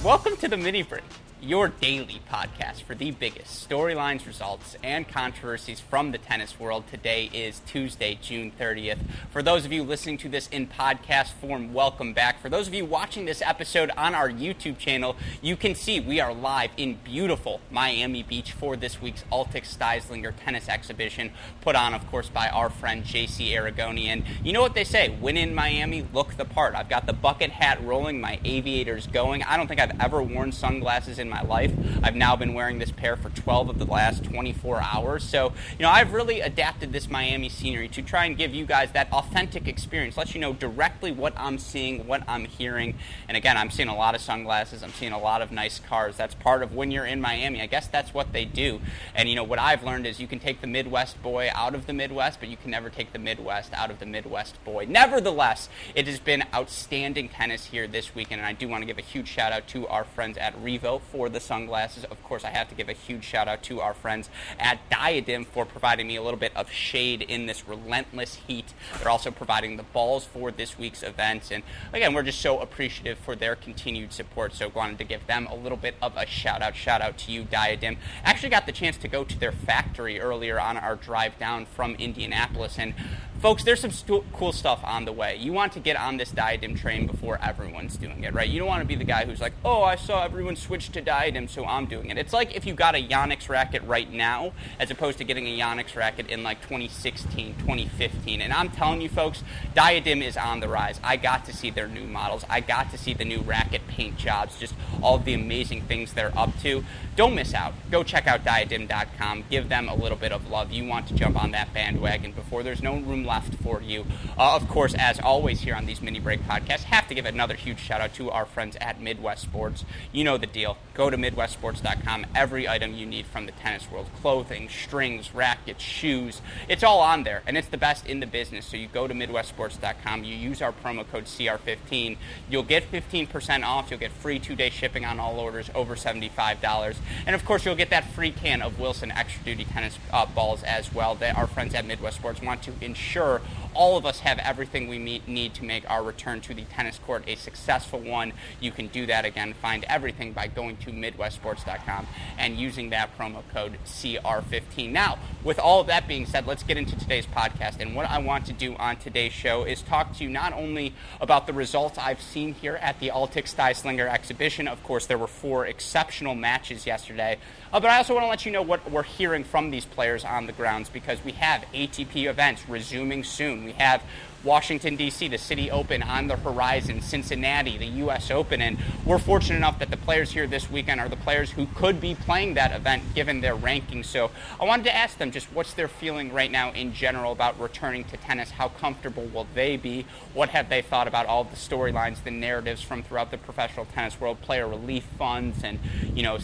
Welcome to the Mini Break, your daily podcast for the biggest storylines, results, and controversies from the tennis world. Today is Tuesday, June 30th. For those of you listening to this in podcast form, welcome back. For those of you watching this episode on our YouTube channel, you can see we are live in beautiful Miami Beach for this week's Altec Styslinger Tennis Exhibition, put on, of course, by our friend JC Aragoni. And you know what they say, when in Miami, look the part. I've got the bucket hat rolling, my aviators going. I don't think I've ever worn sunglasses in my life. I've now been wearing this pair for 12 of the last 24 hours. So, I've really adapted this Miami scenery to try and give you guys that authentic experience, let you know directly what I'm seeing, what I'm hearing. And again, I'm seeing a lot of sunglasses. I'm seeing a lot of nice cars. That's part of when you're in Miami. I guess that's what they do. And, what I've learned is you can take the Midwest boy out of the Midwest, but you can never take the Midwest out of the Midwest boy. Nevertheless, it has been outstanding tennis here this weekend, and I do want to give a huge shout out to our friends at Revo for the sunglasses. Of course, I have to give a huge shout out to our friends at Diadem for providing me a little bit of shade in this relentless heat. They're also providing the balls for this week's events, and again, we're just so appreciative for their continued support, so wanted to give them a little bit of a shout out to you, Diadem. Actually got the chance to go to their factory earlier on our drive down from Indianapolis, and folks, there's some cool stuff on the way. You want to get on this Diadem train before everyone's doing it, right? You don't want to be the guy who's like, oh, I saw everyone switch to Diadem, so I'm doing it. It's like if you got a Yonex racket right now, as opposed to getting a Yonex racket in like 2016, 2015. And I'm telling you, folks, Diadem is on the rise. I got to see their new models. I got to see the new racket paint jobs, just all of the amazing things they're up to. Don't miss out. Go check out Diadem.com. Give them a little bit of love. You want to jump on that bandwagon before there's no room left for you. Of course, as always here on these mini break podcasts, have to give another huge shout out to our friends at Midwest Sports. You know the deal. Go to MidwestSports.com. Every item you need from the tennis world, clothing, strings, rackets, shoes, it's all on there, and it's the best in the business. So you go to MidwestSports.com, you use our promo code CR15, you'll get 15% off, you'll get free 2-day shipping on all orders over $75, and of course you'll get that free can of Wilson Extra Duty tennis balls as well. Our friends at Midwest Sports want to ensure all of us have everything we need to make our return to the tennis court a successful one. You can do that again, find everything by going to MidwestSports.com and using that promo code CR15. Now, with all of that being said, let's get into today's podcast. And what I want to do on today's show is talk to you not only about the results I've seen here at the Altec Styslinger Exhibition. Of course, there were 4 exceptional matches yesterday. But I also want to let you know what we're hearing from these players on the grounds, because we have ATP events resuming soon. We have Washington, D.C., the City Open on the horizon, Cincinnati, the U.S. Open, and we're fortunate enough that the players here this weekend are the players who could be playing that event given their rankings. So I wanted to ask them just what's their feeling right now in general about returning to tennis. How comfortable will they be? What have they thought about all the storylines, the narratives from throughout the professional tennis world, player relief funds, and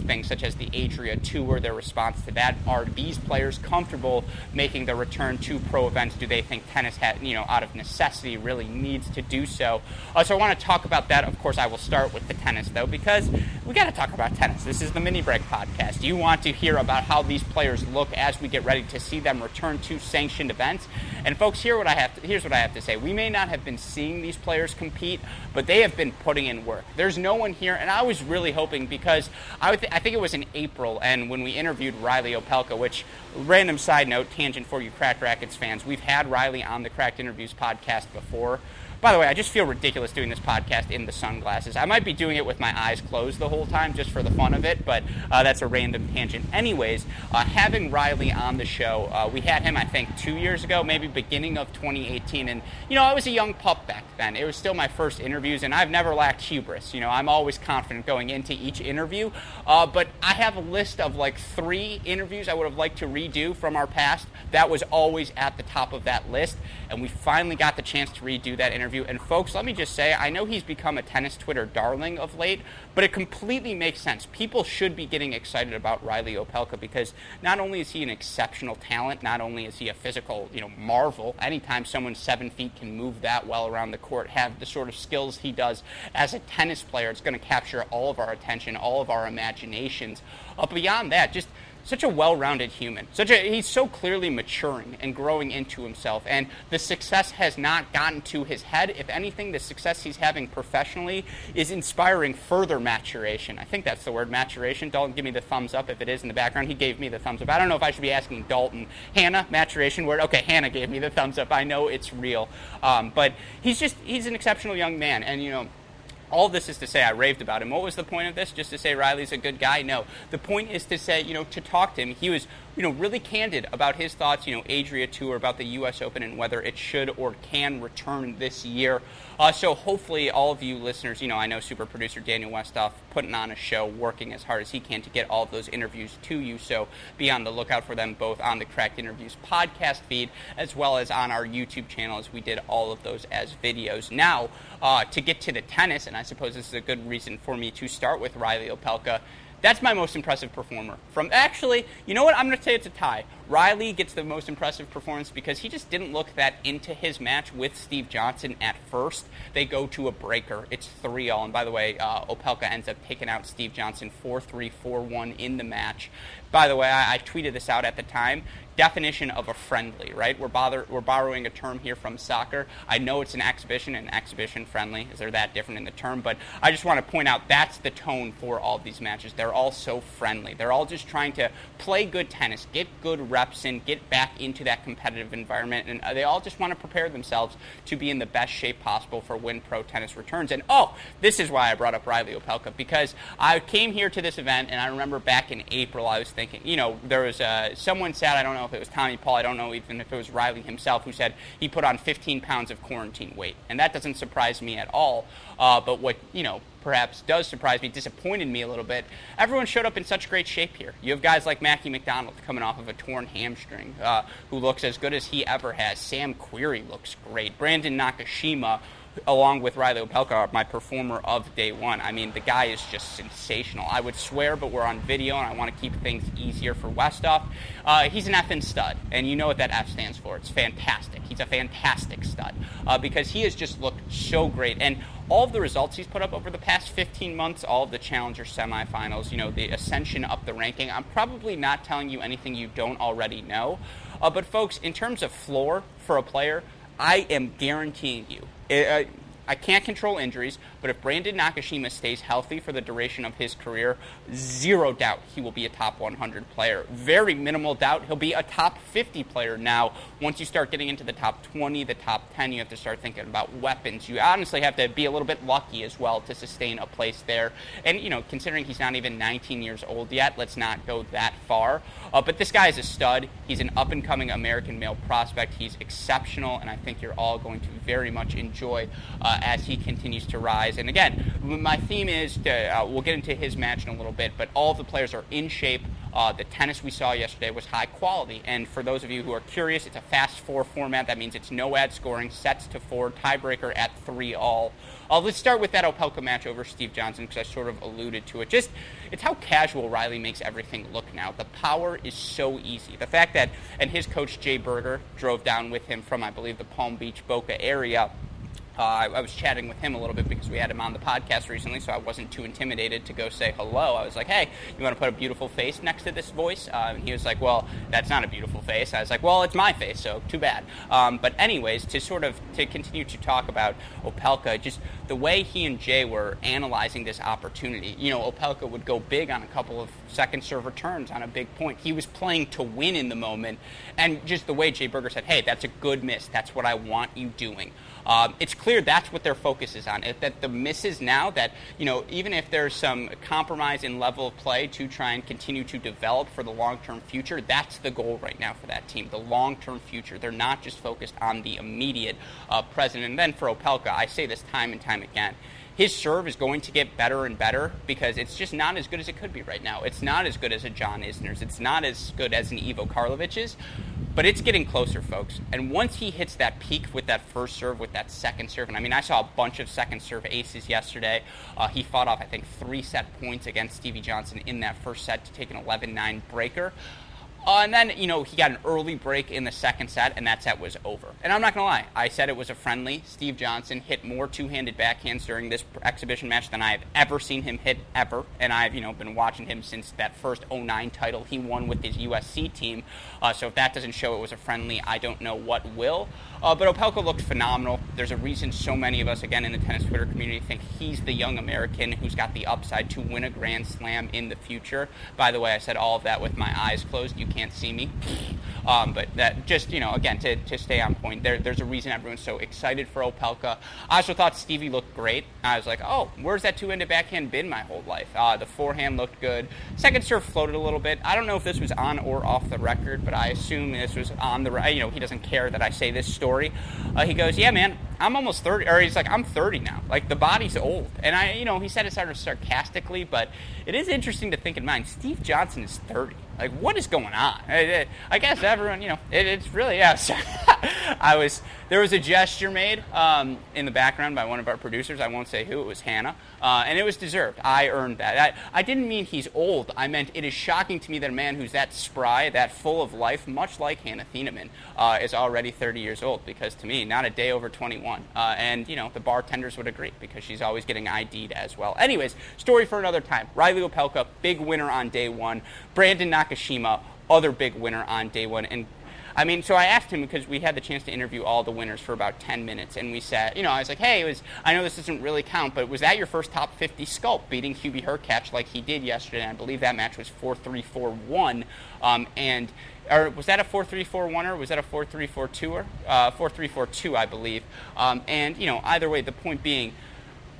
things such as the Adria Tour, their response to that? Are these players comfortable making the return to pro events? Do they think tennis out of necessity really needs to do so? So I want to talk about that. Of course, I will start with the tennis, though, because we got to talk about tennis. This is the Mini Break podcast. You want to hear about how these players look as we get ready to see them return to sanctioned events. And folks, here's what I have to say. We may not have been seeing these players compete, but they have been putting in work. There's no one here, and I was really hoping, because I think it was in April, and when we interviewed Riley Opelka, which, random side note, tangent for you Cracked Rackets fans, we've had Riley on the Cracked Interviews podcast before. By the way, I just feel ridiculous doing this podcast in the sunglasses. I might be doing it with my eyes closed the whole time just for the fun of it, but that's a random tangent. Anyways, having Riley on the show, we had him, I think, 2 years ago, maybe beginning of 2018, and, I was a young pup back then. It was still my first interviews, and I've never lacked hubris. I'm always confident going into each interview, but I have a list of, 3 interviews I would have liked to redo from our past. That was always at the top of that list, and we finally got the chance to redo that interview. And folks, let me just say, I know he's become a tennis Twitter darling of late, but it completely makes sense. People should be getting excited about Riley Opelka, because not only is he an exceptional talent, not only is he a physical, marvel. Anytime someone 7 feet can move that well around the court, have the sort of skills he does as a tennis player, it's going to capture all of our attention, all of our imaginations. Beyond that, just such a well-rounded human. He's so clearly maturing and growing into himself, and the success has not gotten to his head. If anything, the success he's having professionally is inspiring further maturation. I think that's the word, maturation. Dalton, give me the thumbs up if it is in the background. He gave me the thumbs up. I don't know if I should be asking Dalton. Hannah, maturation word? Okay, Hannah gave me the thumbs up. I know it's real. But he's an exceptional young man, and, all this is to say I raved about him. What was the point of this? Just to say Riley's a good guy? No. The point is to say, to talk to him. He was, really candid about his thoughts, Adria Tour, about the U.S. Open and whether it should or can return this year. So hopefully all of you listeners, I know super producer Daniel Westoff putting on a show, working as hard as he can to get all of those interviews to you. So be on the lookout for them both on the Cracked Interviews podcast feed as well as on our YouTube channel, as we did all of those as videos. Now, to get to the tennis, and I suppose this is a good reason for me to start with Riley Opelka. That's my most impressive performer. Actually, you know what? I'm going to say it's a tie. Riley gets the most impressive performance because he just didn't look that into his match with Steve Johnson at first. They go to a breaker. It's 3-all. And by the way, Opelka ends up taking out Steve Johnson 4-3, 4-1 in the match. By the way, I tweeted this out at the time. Definition of a friendly, right? We're borrowing a term here from soccer. I know it's an exhibition friendly. Is there that different in the term? But I just want to point out that's the tone for all of these matches. They're all so friendly. They're all just trying to play good tennis, get good reps in, get back into that competitive environment, and they all just want to prepare themselves to be in the best shape possible for when pro tennis returns. And this is why I brought up Riley Opelka, because I came here to this event, and I remember back in April I was thinking, there was someone said, I don't know if it was Tommy Paul, I don't know even if it was Riley himself, who said he put on 15 pounds of quarantine weight. And that doesn't surprise me at all. But what, perhaps does surprise me, disappointed me a little bit, everyone showed up in such great shape here. You have guys like Matty Mcdonald coming off of a torn hamstring, who looks as good as he ever has. Sam Querrey looks great. Brandon Nakashima, along with Riley Opelka, my performer of day one. I mean, the guy is just sensational. I would swear, but we're on video, and I want to keep things easier for Westoff. He's an effing stud, and you know what that F stands for. It's fantastic. He's a fantastic stud, because he has just looked so great. And all of the results he's put up over the past 15 months, all of the Challenger semifinals, the ascension up the ranking, I'm probably not telling you anything you don't already know. But folks, in terms of floor for a player, I am guaranteeing you, I can't control injuries, but if Brandon Nakashima stays healthy for the duration of his career, zero doubt he will be a top 100 player. Very minimal doubt he'll be a top 50 player. Now, once you start getting into the top 20, the top 10, you have to start thinking about weapons. You honestly have to be a little bit lucky as well to sustain a place there. And, considering he's not even 19 years old yet, let's not go that far. But this guy is a stud. He's an up-and-coming American male prospect. He's exceptional, and I think you're all going to very much enjoy as he continues to rise. And again, my theme is, we'll get into his match in a little bit, but all of the players are in shape. The tennis we saw yesterday was high quality. And for those of you who are curious, it's a fast 4 format. That means it's no ad scoring, sets to 4, tiebreaker at 3-all. Let's start with that Opelka match over Steve Johnson, because I sort of alluded to it. It's how casual Riley makes everything look now. The power is so easy. The fact that, and his coach Jay Berger drove down with him from, I believe, the Palm Beach, Boca area. I was chatting with him a little bit because we had him on the podcast recently, so I wasn't too intimidated to go say hello. I was like, hey, you want to put a beautiful face next to this voice? And he was like, well, that's not a beautiful face. I was like, well, it's my face, so too bad. But anyways, to continue to talk about Opelka, just the way he and Jay were analyzing this opportunity. Opelka would go big on a couple of second serve returns on a big point. He was playing to win in the moment, and just the way Jay Berger said, hey, that's a good miss. That's what I want you doing. It's clear that's what their focus is on. That the misses now, that even if there's some compromise in level of play to try and continue to develop for the long-term future, that's the goal right now for that team, the long-term future. They're not just focused on the immediate present. And then for Opelka, I say this time and time again, his serve is going to get better and better because it's just not as good as it could be right now. It's not as good as a John Isner's. It's not as good as an Ivo Karlovic's, but it's getting closer, folks. And once he hits that peak with that first serve, with that second serve, and I mean, I saw a bunch of second serve aces yesterday. He fought off, I think, 3 set points against Stevie Johnson in that first set to take an 11-9 breaker. And then, he got an early break in the second set, and that set was over. And I'm not going to lie. I said it was a friendly. Steve Johnson hit more two-handed backhands during this exhibition match than I have ever seen him hit ever. And I've, been watching him since that first 2009 title he won with his USC team. So if that doesn't show it was a friendly, I don't know what will. But Opelka looked phenomenal. There's a reason so many of us, again, in the tennis Twitter community think he's the young American who's got the upside to win a Grand Slam in the future. By the way, I said all of that with my eyes closed. You can't see me. But that just, again, to stay on point, there's a reason everyone's so excited for Opelka. I also thought Stevie looked great. I was like, oh, where's that two-handed backhand been my whole life? The forehand looked good. Second serve floated a little bit. I don't know if this was on or off the record, but I assume this was on the, he doesn't care that I say this story. He goes, yeah, man, I'm almost 30, or he's like, I'm 30 now. Like, the body's old. And he said it sort of sarcastically, but it is interesting to think in mind. Steve Johnson is 30. Like, what is going on? I guess everyone, it's really, yeah. There was a gesture made in the background by one of our producers. I won't say who. It was Hannah. And it was deserved. I earned that. I didn't mean he's old. I meant it is shocking to me that a man who's that spry, that full of life, much like Hannah Thieneman, is already 30 years old. Because to me, not a day over 21. And, the bartenders would agree because she's always getting ID'd as well. Anyways, story for another time. Riley Opelka, big winner on day one. Brandon Nakashima, other big winner on day one. And so I asked him because we had the chance to interview all the winners for about 10 minutes, and we said, I was like, hey, I know this doesn't really count, but was that your first top 50 sculpt, beating Hubie Hurkacz like he did yesterday? And I believe that match was 4-3-4-1, or was that a 4-3-4-1 or was that a 4-3-4-2 or 4-3-4-2, I believe. Either way, the point being,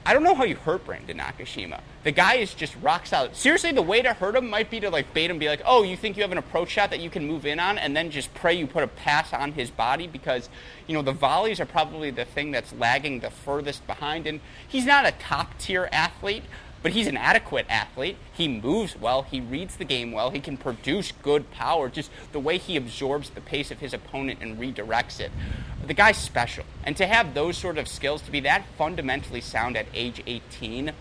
I don't know how you hurt Brandon Nakashima. The guy is just rock solid. Seriously, the way to hurt him might be to bait him, be like, oh, you think you have an approach shot that you can move in on, and then just pray you put a pass on his body because, the volleys are probably the thing that's lagging the furthest behind. And he's not a top-tier athlete, but he's an adequate athlete. He moves well. He reads the game well. He can produce good power. Just the way he absorbs the pace of his opponent and redirects it. The guy's special. And to have those sort of skills, to be that fundamentally sound at age 18,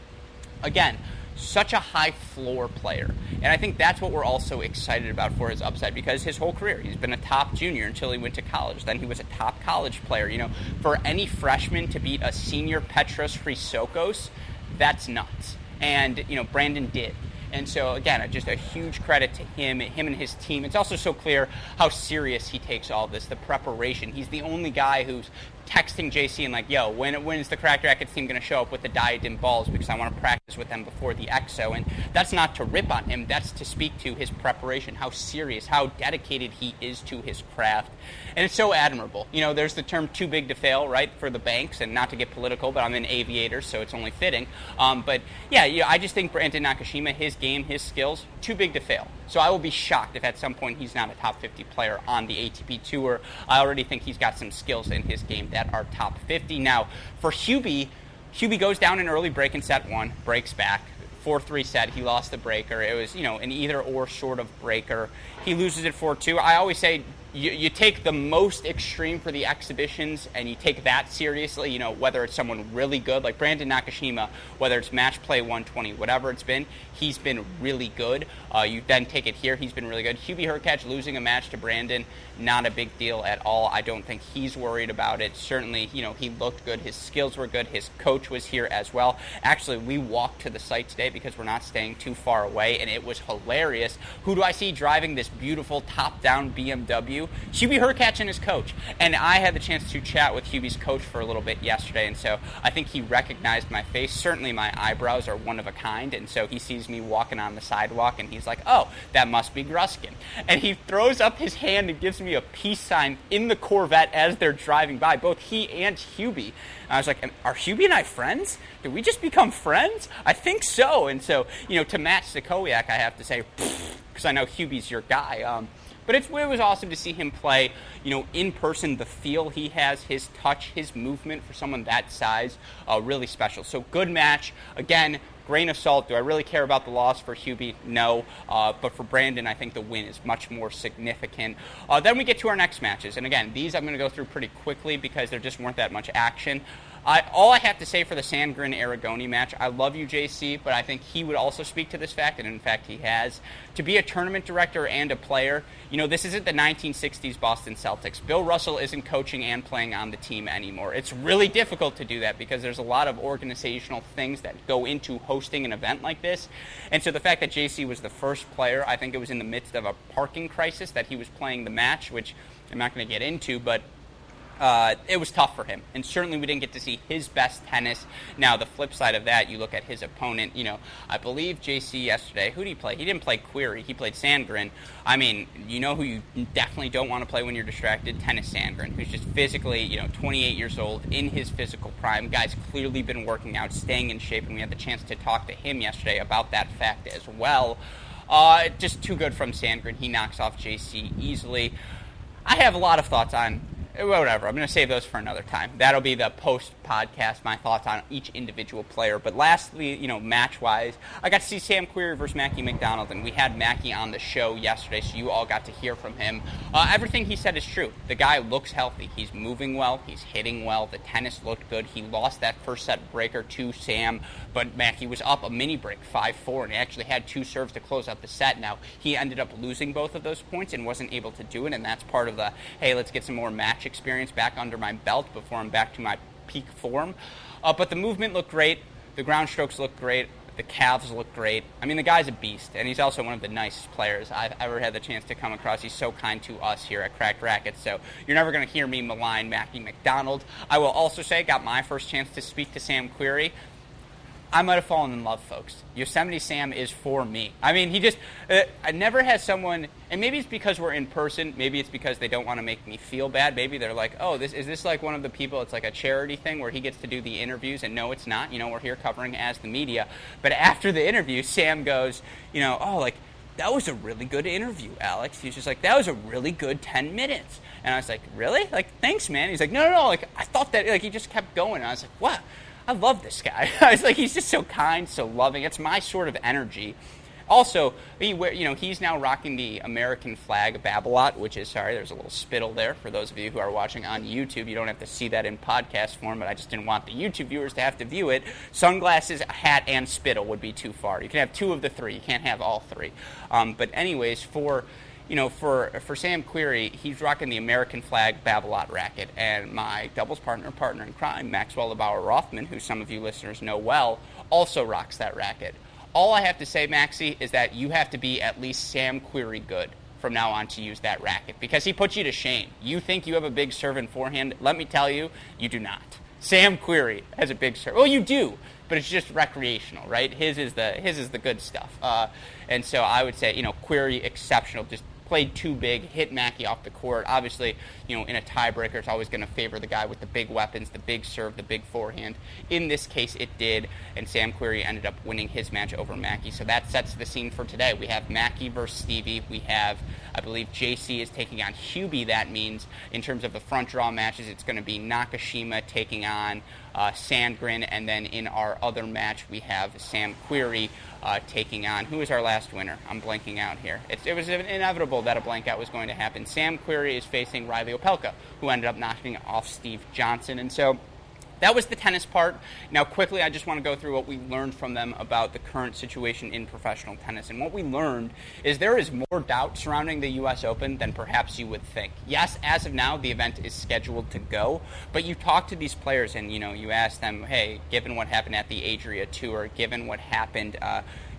again, such a high floor player. And I think that's what we're also excited about for his upside, because his whole career, he's been a top junior until he went to college. Then he was a top college player. For any freshman to beat a senior Petros Chryssokos, that's nuts. And, Brandon did. And so, again, just a huge credit to him and his team. It's also so clear how serious he takes all this, the preparation. He's the only guy who's texting JC and like, yo, when is the Cracked Racquets team going to show up with the diadem balls because I want to practice with them before the EXO. And that's not to rip on him. That's to speak to his preparation, how serious, how dedicated he is to his craft. And it's so admirable. There's the term too big to fail, right, for the banks, and not to get political, but I'm an aviator, so it's only fitting. But, yeah, I just think Brandon Nakashima, his game, his skills, too big to fail. So I will be shocked if at some point he's not a top 50 player on the ATP Tour. I already think he's got some skills in his game that are top 50. Now, for Hubie goes down an early break in set one, breaks back. 4-3 set, he lost the breaker. It was, an either-or sort of breaker. He loses it 4-2. I always say you take the most extreme for the exhibitions and you take that seriously, whether it's someone really good, like Brandon Nakashima, whether it's match play 120, whatever it's been, he's been really good. You then take it here, he's been really good. Hubie Hurkacz losing a match to Brandon, not a big deal at all. I don't think he's worried about it. Certainly, he looked good. His skills were good. His coach was here as well. Actually, we walked to the site today because we're not staying too far away, and it was hilarious. Who do I see driving this beautiful top-down BMW? Hubie Hurkacz and his coach. And I had the chance to chat with Hubie's coach for a little bit yesterday, and so I think he recognized my face. Certainly my eyebrows are one of a kind, and so he sees me walking on the sidewalk, and he's like, oh, that must be Gruskin. And he throws up his hand and gives me a peace sign in the Corvette as they're driving by, both he and Hubie. And I was like, are Hubie and I friends? Did we just become friends? I think so. And so, to match Sikowiak, I have to say, because I know Hubie's your guy. But it was awesome to see him play, in person, the feel he has, his touch, his movement for someone that size, really special. So good match. Again, grain of salt. Do I really care about the loss for Hubie? No. But for Brandon, I think the win is much more significant. Then we get to our next matches. And again, these I'm going to go through pretty quickly because there just weren't that much action. All I have to say for the Sandgren-Aragoni match, I love you, JC, but I think he would also speak to this fact, and in fact he has. To be a tournament director and a player, this isn't the 1960s Boston Celtics. Bill Russell isn't coaching and playing on the team anymore. It's really difficult to do that because there's a lot of organizational things that go into hosting an event like this. And so the fact that JC was the first player, I think it was in the midst of a parking crisis that he was playing the match, which I'm not going to get into, but it was tough for him, and certainly we didn't get to see his best tennis. Now, the flip side of that, you look at his opponent, I believe JC yesterday, who did he play? He didn't play Query, he played Sandgren. I mean, who you definitely don't want to play when you're distracted? Tennis Sandgren, who's just physically, 28 years old, in his physical prime. Guy's clearly been working out, staying in shape, and we had the chance to talk to him yesterday about that fact as well. Just too good from Sandgren. He knocks off JC easily. I have a lot of thoughts on whatever. I'm going to save those for another time. That'll be the post-podcast, my thoughts on each individual player. But lastly, match-wise, I got to see Sam Querrey versus Matty Mcdonald, and we had Matty on the show yesterday, so you all got to hear from him. Everything he said is true. The guy looks healthy. He's moving well. He's hitting well. The tennis looked good. He lost that first set breaker to Sam, but Matty was up a mini break, 5-4, and he actually had two serves to close out the set. Now, he ended up losing both of those points and wasn't able to do it, and that's part of the, hey, let's get some more match experience back under my belt before I'm back to my peak form. But the movement looked great. The ground strokes looked great. The calves look great. I mean, the guy's a beast, and he's also one of the nicest players I've ever had the chance to come across. He's so kind to us here at Cracked Racquets, so you're never going to hear me malign Matty Mcdonald. I will also say, got my first chance to speak to Sam Querrey. I might have fallen in love, folks. Yosemite Sam is for me. I mean, he just, I never had someone, and maybe it's because we're in person, maybe it's because they don't want to make me feel bad, maybe they're like, oh, is this like one of the people, it's like a charity thing where he gets to do the interviews, and no, it's not, we're here covering as the media. But after the interview, Sam goes, that was a really good interview, Alex. He's just like, that was a really good 10 minutes. And I was like, really? Like, thanks, man. He's like, no, like, I thought that, like, he just kept going. And I was like, what? I love this guy. I was like, he's just so kind, so loving. It's my sort of energy. Also, he's now rocking the American flag Babolat, which is, sorry, there's a little spittle there. For those of you who are watching on YouTube, you don't have to see that in podcast form, but I just didn't want the YouTube viewers to have to view it. Sunglasses, a hat, and spittle would be too far. You can have two of the three. You can't have all three. But anyways, for Sam Querrey, he's rocking the American flag Babolat racket, and my doubles partner in crime, Maxwell LeBauer-Rothman, who some of you listeners know well, also rocks that racket. All I have to say, Maxie, is that you have to be at least Sam Querrey good from now on to use that racket, because he puts you to shame. You think you have a big serve and forehand? Let me tell you, you do not. Sam Querrey has a big serve. Well, you do, but it's just recreational, right? His is the good stuff. And so I would say, Querrey exceptional, just played too big, hit Matty off the court. Obviously, in a tiebreaker, it's always going to favor the guy with the big weapons, the big serve, the big forehand. In this case, it did, and Sam Querrey ended up winning his match over Matty. So that sets the scene for today. We have Matty versus Stevie. We have, I believe, JC is taking on Hubie. That means, in terms of the front draw matches, it's going to be Nakashima taking on Sandgren, and then in our other match, we have Sam Querrey taking on, who was our last winner? I'm blanking out here. It was inevitable that a blank out was going to happen. Sam Querrey is facing Riley Opelka, who ended up knocking off Steve Johnson. And so that was the tennis part. Now, quickly, I just want to go through what we learned from them about the current situation in professional tennis. And what we learned is there is more doubt surrounding the U.S. Open than perhaps you would think. Yes, as of now, the event is scheduled to go, but you talk to these players and, you ask them, hey, given what happened at the Adria Tour, given what happened,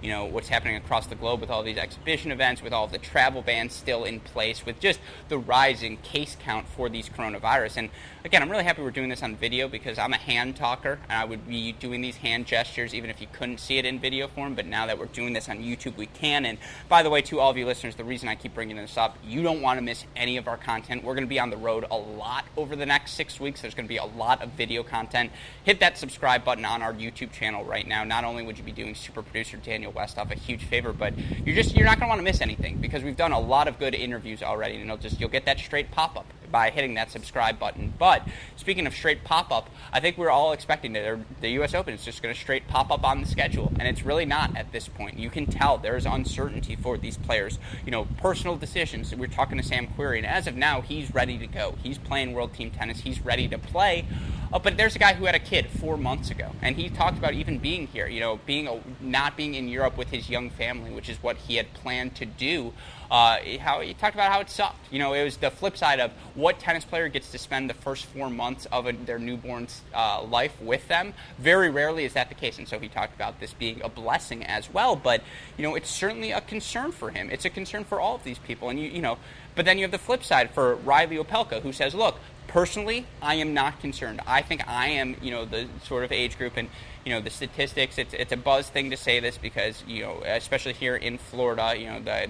what's happening across the globe with all these exhibition events, with all the travel bans still in place, with just the rising case count for these coronavirus. And again, I'm really happy we're doing this on video because I'm a hand talker, and I would be doing these hand gestures even if you couldn't see it in video form, but now that we're doing this on YouTube, we can. And by the way, to all of you listeners, the reason I keep bringing this up, you don't want to miss any of our content. We're going to be on the road a lot over the next 6 weeks. There's going to be a lot of video content. Hit that subscribe button on our YouTube channel right now. Not only would you be doing super producer Daniel Westhoff a huge favor, but you're not going to want to miss anything because we've done a lot of good interviews already, and you'll get that straight pop-up by hitting that subscribe button. But speaking of straight pop-up, I think we're all expecting that the U.S. Open is just going to straight pop up on the schedule, and it's really not at this point. You can tell there's uncertainty for these players. Personal decisions. We're talking to Sam Querrey, and as of now, he's ready to go. He's playing World Team Tennis. He's ready to play. But there's a guy who had a kid 4 months ago, and he talked about even being here, not being in Europe with his young family, which is what he had planned to do. How he talked about how it sucked. It was the flip side of what tennis player gets to spend the first 4 months of their newborn's life with them. Very rarely is that the case, and so he talked about this being a blessing as well. But it's certainly a concern for him. It's a concern for all of these people, and But then you have the flip side for Riley Opelka, who says, "Look, personally, I am not concerned. I think I am, the sort of age group and, the statistics. It's a buzz thing to say this because, especially here in Florida,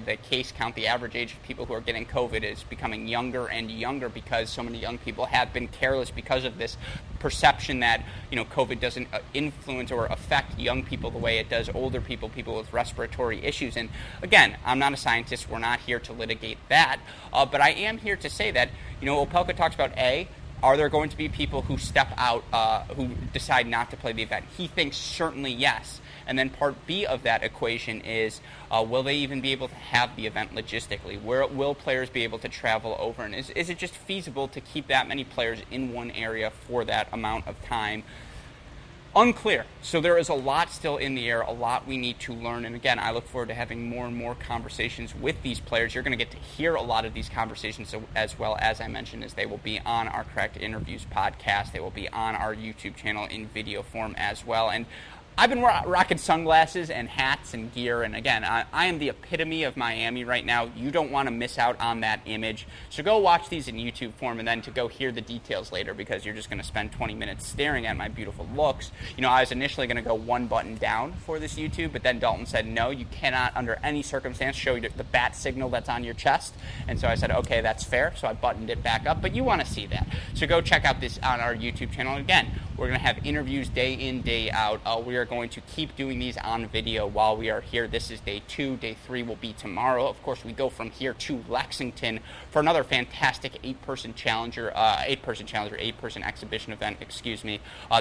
the case count, the average age of people who are getting COVID is becoming younger and younger because so many young people have been careless because of this perception that, COVID doesn't influence or affect young people the way it does older people, people with respiratory issues. And again, I'm not a scientist. We're not here to litigate that. But I am here to say that, Opelka talks about are there going to be people who step out, who decide not to play the event? He thinks certainly yes. And then part B of that equation is, will they even be able to have the event logistically? Will players be able to travel over? And is it just feasible to keep that many players in one area for that amount of time? Unclear. So there is a lot still in the air, a lot we need to learn. And again, I look forward to having more and more conversations with these players. You're going to get to hear a lot of these conversations as well, as I mentioned, as they will be on our Cracked Interviews podcast. They will be on our YouTube channel in video form as well. And I've been rocking sunglasses and hats and gear, and again, I am the epitome of Miami right now. You don't want to miss out on that image. So go watch these in YouTube form and then to go hear the details later because you're just going to spend 20 minutes staring at my beautiful looks. I was initially going to go one button down for this YouTube, but then Dalton said, no, you cannot under any circumstance show the bat signal that's on your chest. And so I said, okay, that's fair. So I buttoned it back up, but you want to see that. So go check out this on our YouTube channel. Again, we're going to have interviews day in, day out. We are going to keep doing these on video while we are here. This is day 2. Day 3 will be tomorrow. Of course, we go from here to Lexington for another fantastic 8-person exhibition event,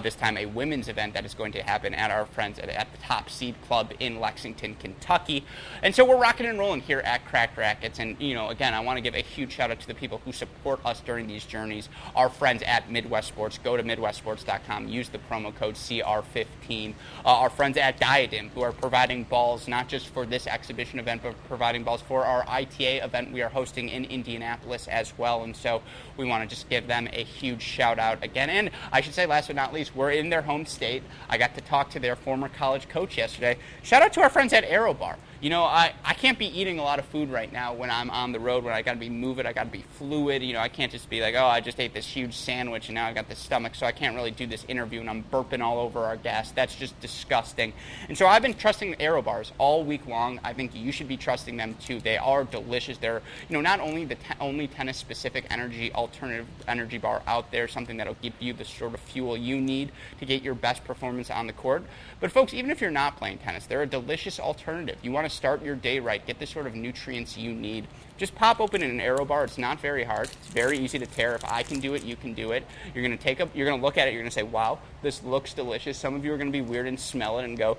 this time a women's event that is going to happen at our friends at the Top Seed Club in Lexington, Kentucky. And so we're rocking and rolling here at Cracked Racquets. And, again, I want to give a huge shout out to the people who support us during these journeys. Our friends at Midwest Sports. Go to MidwestSports.com. Use the promo code CR15. Our friends at Diadem, who are providing balls not just for this exhibition event, but providing balls for our ITA event we are hosting in Indianapolis as well. And so we want to just give them a huge shout out again. And I should say, last but not least, we're in their home state. I got to talk to their former college coach yesterday. Shout out to our friends at ArrowBar. I can't be eating a lot of food right now when I'm on the road, when I got to be moving, I got to be fluid. I can't just be like, oh, I just ate this huge sandwich and now I got this stomach, so I can't really do this interview and I'm burping all over our guests. That's just disgusting. And so I've been trusting ArrowBars all week long. I think you should be trusting them too. They are delicious. They're, not only the only tennis-specific alternative energy bar out there, something that'll give you the sort of fuel you need to get your best performance on the court. But folks, even if you're not playing tennis, they're a delicious alternative. You want to start your day right, get the sort of nutrients you need. Just pop open an ArrowBar. It's not very hard. It's very easy to tear. If I can do it, you can do it. You're going to look at it, you're going to say, wow, this looks delicious. Some of you are going to be weird and smell it and go,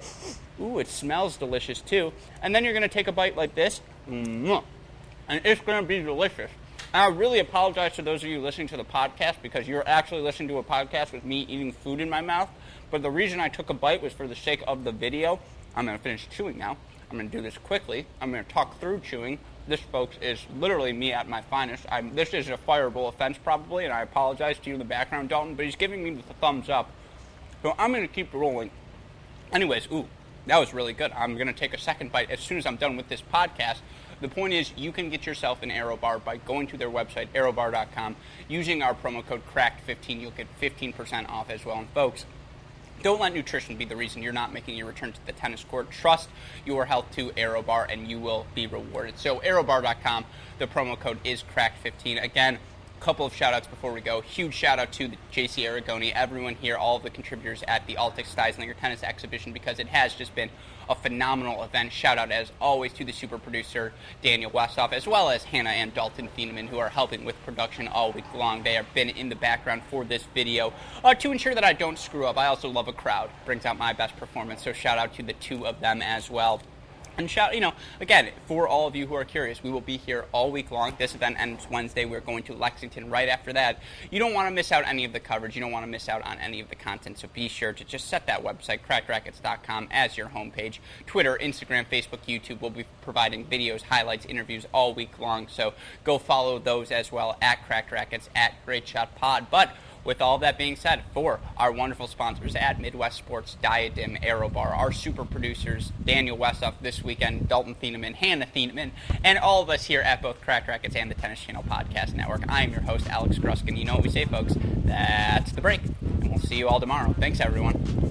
ooh, it smells delicious too. And then you're going to take a bite like this, and it's going to be delicious. And I really apologize to those of you listening to the podcast because you're actually listening to a podcast with me eating food in my mouth. But the reason I took a bite was for the sake of the video. I'm going to finish chewing now. I'm going to do this quickly. I'm going to talk through chewing. This, folks, is literally me at my finest. This is a fireable offense probably, and I apologize to you in the background, Dalton, but he's giving me the thumbs up. So I'm going to keep rolling. Anyways, ooh, that was really good. I'm going to take a second bite as soon as I'm done with this podcast. The point is, you can get yourself an ArrowBar by going to their website, ArrowBar.com, using our promo code CRACKED15. You'll get 15% off as well. And folks, don't let nutrition be the reason you're not making your return to the tennis court. Trust your health to ArrowBar, and you will be rewarded. So ArrowBar.com, the promo code is CRACKED15. Again, couple of shout-outs before we go. Huge shout-out to the JC Aragoni, everyone here, all of the contributors at the Altec Styslinger Tennis Exhibition, because it has just been a phenomenal event. Shout-out, as always, to the super producer, Daniel Westhoff, as well as Hannah and Dalton Thieneman, who are helping with production all week long. They have been in the background for this video to ensure that I don't screw up. I also love a crowd. Brings out my best performance, so shout-out to the two of them as well. And again, for all of you who are curious, we will be here all week long. This event ends Wednesday. We're going to Lexington right after that. You don't want to miss out any of the coverage. You don't want to miss out on any of the content. So be sure to just set that website, crackrackets.com, as your homepage. Twitter, Instagram, Facebook, YouTube will be providing videos, highlights, interviews all week long. So go follow those as well at Cracked Rackets, at Great Shot Pod. But with all that being said, for our wonderful sponsors at Midwest Sports, Diadem, ArrowBar, our super producers, Daniel Westhoff this weekend, Dalton Thieneman, Hannah Thieneman, and all of us here at both Cracked Rackets and the Tennis Channel Podcast Network, I am your host, Alex Gruskin. You know what we say, folks. That's the break. And we'll see you all tomorrow. Thanks, everyone.